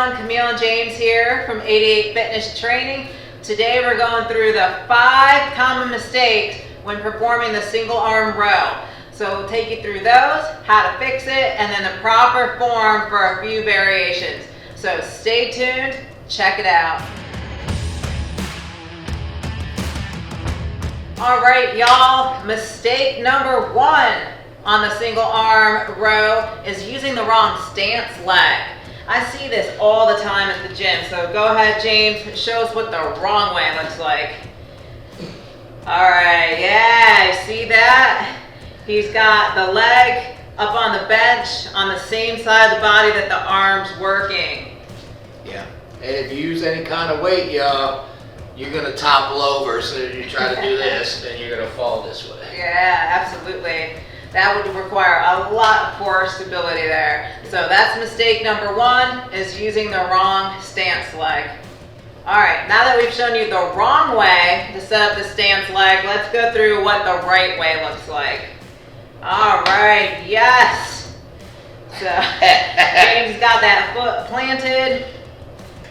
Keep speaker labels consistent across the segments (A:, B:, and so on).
A: everyone, Camille and James here from 88 Fitness Training. Today we're going through the 5 common mistakes when performing the single arm row. So we'll take you through those, how to fix it, and then the proper form for a few variations. So stay tuned, check it out. All right, y'all, mistake number 1 on the single arm row is using the wrong stance leg. I see this all the time at the gym, so go ahead, James, show us what the wrong way looks like. All right, yeah, see that? He's got the leg up on the bench on the same side of the body that the arm's working.
B: Yeah, and if you use any kind of weight, y'all, you're gonna topple over. So if you try to do this, then you're gonna fall this way.
A: Yeah, absolutely. That would require a lot of core stability there. So that's mistake number 1, is using the wrong stance leg. All right, now that we've shown you the wrong way to set up the stance leg, let's go through what the right way looks like. All right, yes. So James got that foot planted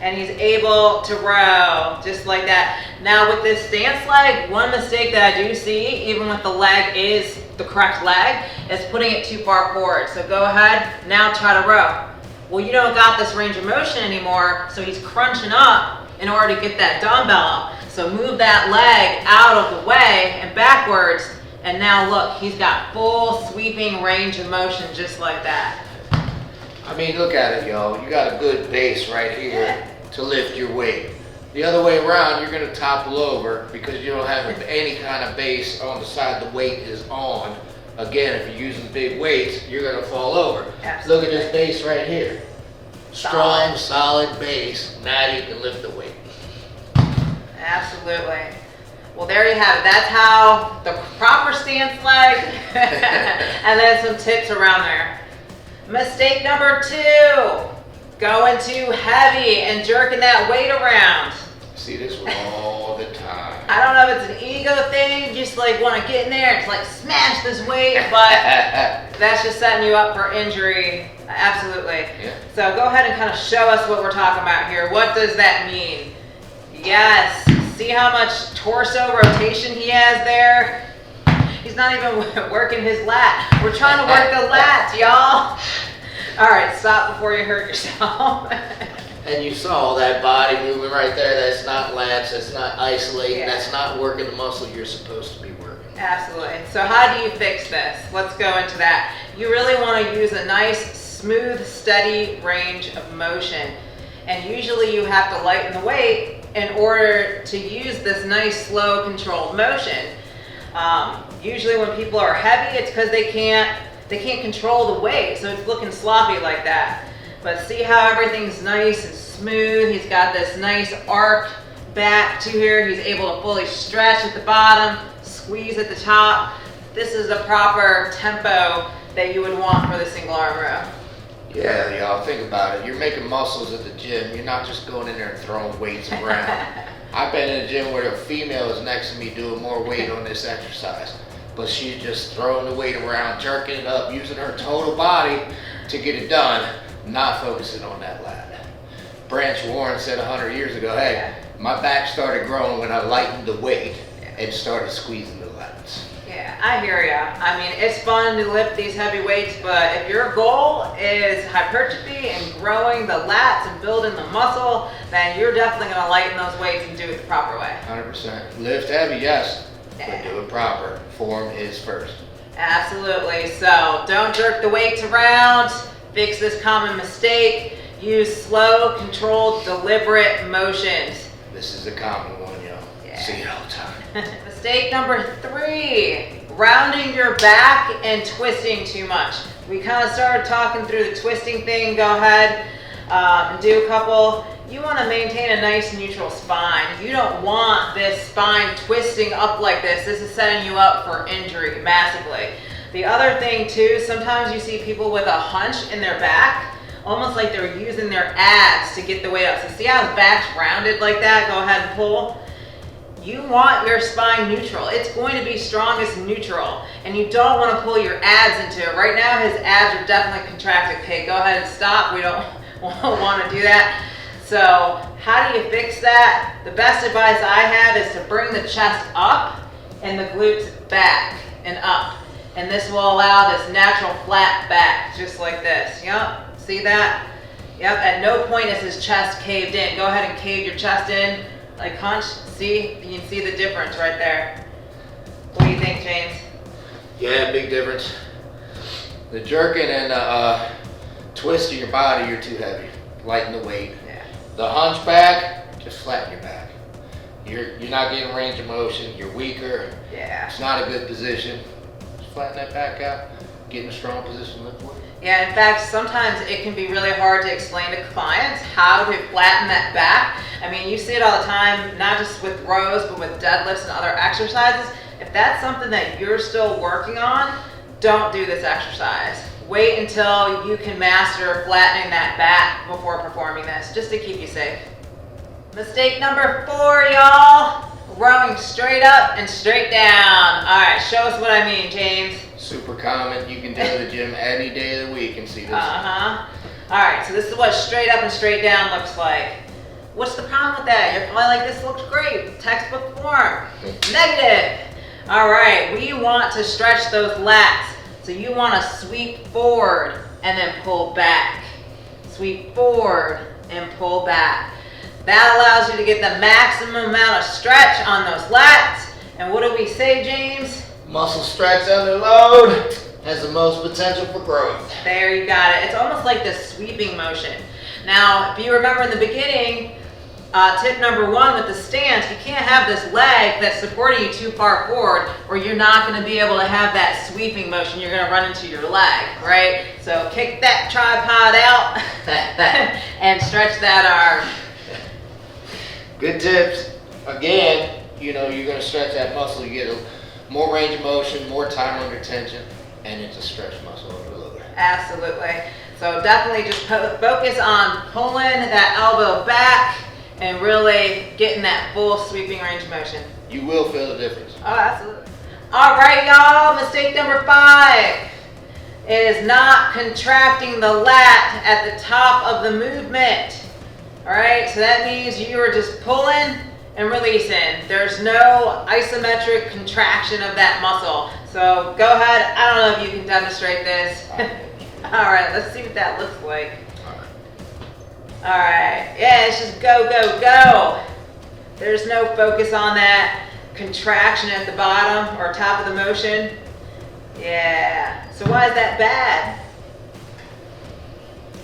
A: and he's able to row just like that. Now with this stance leg, one mistake that I do see, even with the leg is the correct leg, is putting it too far forward. So go ahead, now try to row. Well, you don't got this range of motion anymore, so he's crunching up in order to get that dumbbell up. So move that leg out of the way and backwards, and now look, he's got full sweeping range of motion just like that.
B: I mean, look at it, y'all. You got a good base right here to lift your weight. The other way around, you're gonna topple over because you don't have any kind of base on the side the weight is on. Again, if you're using big weights, you're gonna fall over.
A: Absolutely.
B: Look at this base right here. Strong, solid base. Now you can lift the weight.
A: Absolutely. Well, there you have it. That's how the proper stance leg, and then some tips around there. Mistake number 2, going too heavy and jerking that weight around.
B: See this one all the time.
A: I don't know if it's an ego thing, just like want to get in there and like smash this weight, but that's just setting you up for injury. Absolutely.
B: Yeah.
A: So go ahead and kind of show us what we're talking about here. What does that mean? Yes. See how much torso rotation he has there? He's not even working his lat. We're trying to work the lats, y'all. All right, stop before you hurt yourself.
B: And you saw that body moving right there. That's not lats. That's not isolating.
A: Yeah.
B: That's not working the muscle you're supposed to be working.
A: Absolutely. So how do you fix this? Let's go into that. You really want to use a nice, smooth, steady range of motion. And usually you have to lighten the weight in order to use this nice, slow, controlled motion. Usually when people are heavy, it's because they can't control the weight, so it's looking sloppy like that. But see how everything's nice and smooth. He's got this nice arc back to here. He's able to fully stretch at the bottom, squeeze at the top. This is the proper tempo that you would want for the single arm row.
B: Yeah, y'all, think about it. You're making muscles at the gym. You're not just going in there and throwing weights around. I've been in a gym where a female is next to me doing more weight on this exercise, but she's just throwing the weight around, jerking it up, using her total body to get it done, not focusing on that lat. Branch Warren said 100 years ago, hey, my back started growing when I lightened the weight and started squeezing the lats.
A: Yeah, I hear ya. I mean, it's fun to lift these heavy weights, but if your goal is hypertrophy and growing the lats and building the muscle, then you're definitely going to lighten those weights and do it the proper way.
B: 100%. Lift heavy, yes, but do it proper. Form is first.
A: Absolutely. So don't jerk the weights around. Fix this common mistake. Use slow, controlled, deliberate motions.
B: This is a common one, y'all.
A: Yeah.
B: See it all the time.
A: Mistake number 3, rounding your back and twisting too much. We kind of started talking through the twisting thing. Go ahead and do a couple. You want to maintain a nice neutral spine. You don't want this spine twisting up like this. This is setting you up for injury massively. The other thing too, sometimes you see people with a hunch in their back, almost like they're using their abs to get the weight up. So see how his back's rounded like that? Go ahead and pull. You want your spine neutral. It's going to be strongest neutral, and you don't want to pull your abs into it. Right now his abs are definitely contracted. Okay, go ahead and stop. We don't want to do that. So how do you fix that? The best advice I have is to bring the chest up and the glutes back and up. And this will allow this natural flat back, just like this. Yep, see that? Yep, at no point is his chest caved in. Go ahead and cave your chest in, like hunch. See, you can see the difference right there. What do you think, James?
B: Yeah, big difference. The jerking and the twisting your body, you're too heavy. Lighten the weight.
A: Yeah.
B: The hunchback, just flatten your back. You're not getting range of motion. You're weaker.
A: Yeah.
B: It's not a good position. Just flatten that back out. Get in a strong position. Lift weight.
A: Yeah, in fact, sometimes it can be really hard to explain to clients how to flatten that back. I mean, you see it all the time, not just with rows, but with deadlifts and other exercises. If that's something that you're still working on, don't do this exercise. Wait until you can master flattening that back before performing this, just to keep you safe. Mistake number 4, y'all. Rowing straight up and straight down. All right, show us what I mean, James.
B: Super common. You can go to the gym any day of the week and see this.
A: All right, so this is what straight up and straight down looks like. What's the problem with that? You're probably like, this looks great, textbook form. Negative. All right, we want to stretch those lats. So you want to sweep forward and then pull back. Sweep forward and pull back. That allows you to get the maximum amount of stretch on those lats. And what do we say, James?
B: Muscle stretch under load has the most potential for growth.
A: There, you got it. It's almost like this sweeping motion. Now, if you remember in the beginning, tip number 1 with the stance, you can't have this leg that's supporting you too far forward, or you're not going to be able to have that sweeping motion. You're going to run into your leg, right? So kick that tripod out and stretch that arm.
B: Good tips. Again, you're going to stretch that muscle. You get more range of motion, more time under tension, and it's a stretch muscle overload.
A: Absolutely. So definitely just focus on pulling that elbow back and really getting that full sweeping range of motion.
B: You will feel the difference.
A: Oh, absolutely. All right, y'all. Mistake number 5 is not contracting the lat at the top of the movement. All right, so that means you are just pulling and releasing. There's no isometric contraction of that muscle. So go ahead. I don't know if you can demonstrate this. All right, let's see what that looks like. All right, yeah, it's just go, go, go. There's no focus on that contraction at the bottom or top of the motion. Yeah, so why is that bad?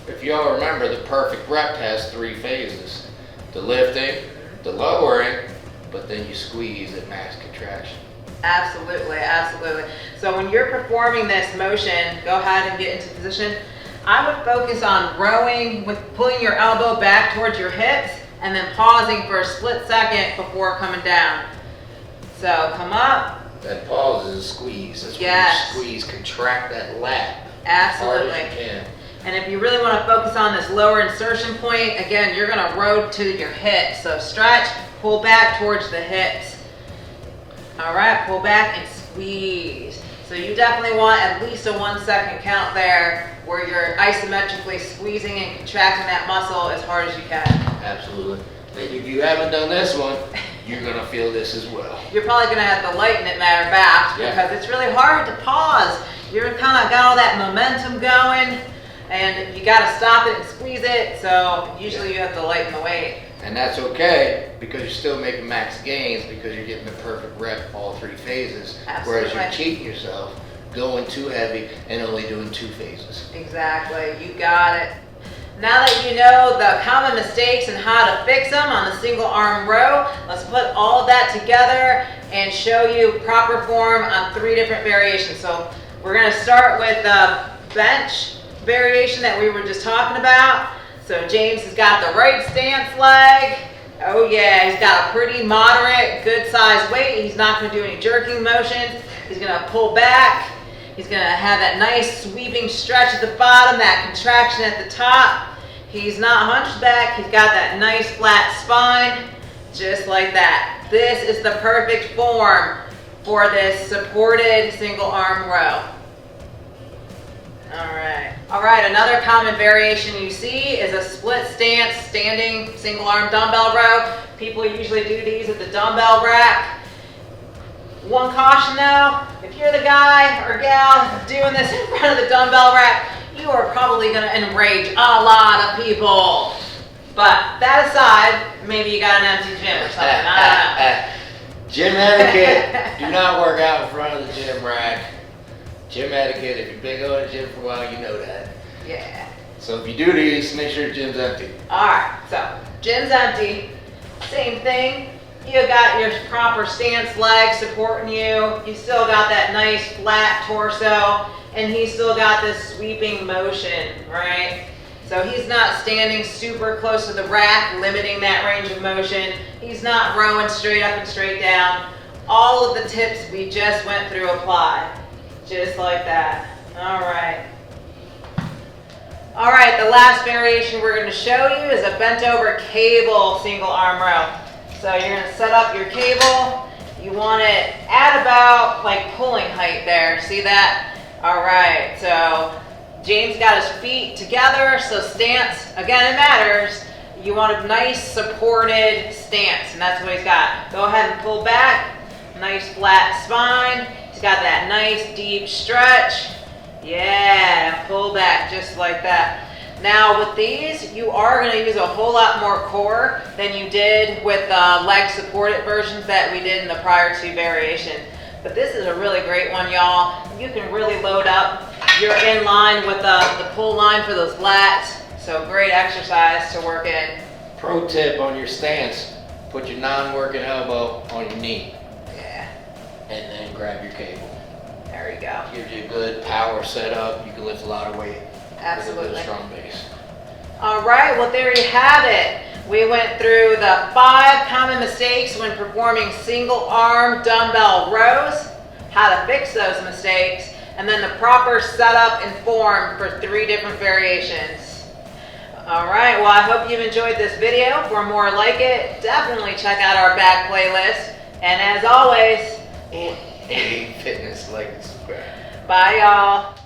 B: If y'all remember, the perfect rep has 3 phases. The lifting, the lowering, but then you squeeze at max contraction.
A: Absolutely, absolutely. So when you're performing this motion, go ahead and get into position. I would focus on rowing with pulling your elbow back towards your hips and then pausing for a split second before coming down. So come up.
B: That pause is a squeeze. That's
A: Yes.
B: when you squeeze, contract that lat.
A: Absolutely.
B: Hard as you can.
A: And if you really want to focus on this lower insertion point, again, you're going to row to your hips. So stretch, pull back towards the hips. All right, pull back and squeeze. So you definitely want at least a 1 second count there where you're isometrically squeezing and contracting that muscle as hard as you can.
B: Absolutely. And if you haven't done this one, you're going to feel this as well.
A: You're probably going to have to lighten it, matter of fact,
B: Yeah.
A: because it's really hard to pause. You're kind of got all that momentum going, and you got to stop it and squeeze it. So usually you have to lighten the weight.
B: And that's okay because you're still making max gains because you're getting the perfect rep all 3 phases.
A: Absolutely.
B: Whereas you're cheating yourself, going too heavy and only doing 2 phases.
A: Exactly, you got it. Now that you know the common mistakes and how to fix them on the single arm row, let's put all of that together and show you proper form on 3 different variations. So we're going to start with the bench variation that we were just talking about. So James has got the right stance leg. Oh yeah, he's got a pretty moderate, good size weight. He's not going to do any jerking motions. He's going to pull back. He's going to have that nice sweeping stretch at the bottom, that contraction at the top. He's not hunched back. He's got that nice flat spine, just like that. This is the perfect form for this supported single arm row. All right, another common variation you see is a split stance, standing single arm dumbbell row. People usually do these at the dumbbell rack. One caution though, if you're the guy or gal doing this in front of the dumbbell rack, you are probably gonna enrage a lot of people. But that aside, maybe you got an empty gym or something, I don't know.
B: Gym etiquette, do not work out in front of the gym rack. Gym etiquette, if you've been going to the gym for a while, you know that.
A: Yeah.
B: So if you do these, make sure your gym's empty.
A: Alright, so gym's empty. Same thing. You got your proper stance legs supporting you. You still got that nice flat torso. And he's still got this sweeping motion, right? So he's not standing super close to the rack, limiting that range of motion. He's not rowing straight up and straight down. All of the tips we just went through apply. Just like that. All right. All right, the last variation we're going to show you is a bent over cable single arm row. So you're going to set up your cable. You want it at about like pulling height there. See that? All right, so James got his feet together, so stance, again, it matters. You want a nice supported stance, and that's what he's got. Go ahead and pull back, nice flat spine. He's got that nice deep stretch. Yeah, pull back just like that. Now with these, you are going to use a whole lot more core than you did with the leg supported versions that we did in the prior two variations. But this is a really great one, y'all. You can really load up. You're in line with the pull line for those lats. So great exercise to work in.
B: Pro tip on your stance, put your non-working elbow on your knee.
A: Yeah.
B: And then grab your cable.
A: There you go.
B: Gives you a good power setup. You can lift a lot of weight.
A: Absolutely.
B: With a good strong base.
A: All right, well there you have it. We went through the 5 common mistakes when performing single arm dumbbell rows, how to fix those mistakes, and then the proper setup and form for 3 different variations. All right, well I hope you've enjoyed this video. For more like it, definitely check out our back playlist. And as always,
B: Fitness, like and subscribe.
A: bye y'all.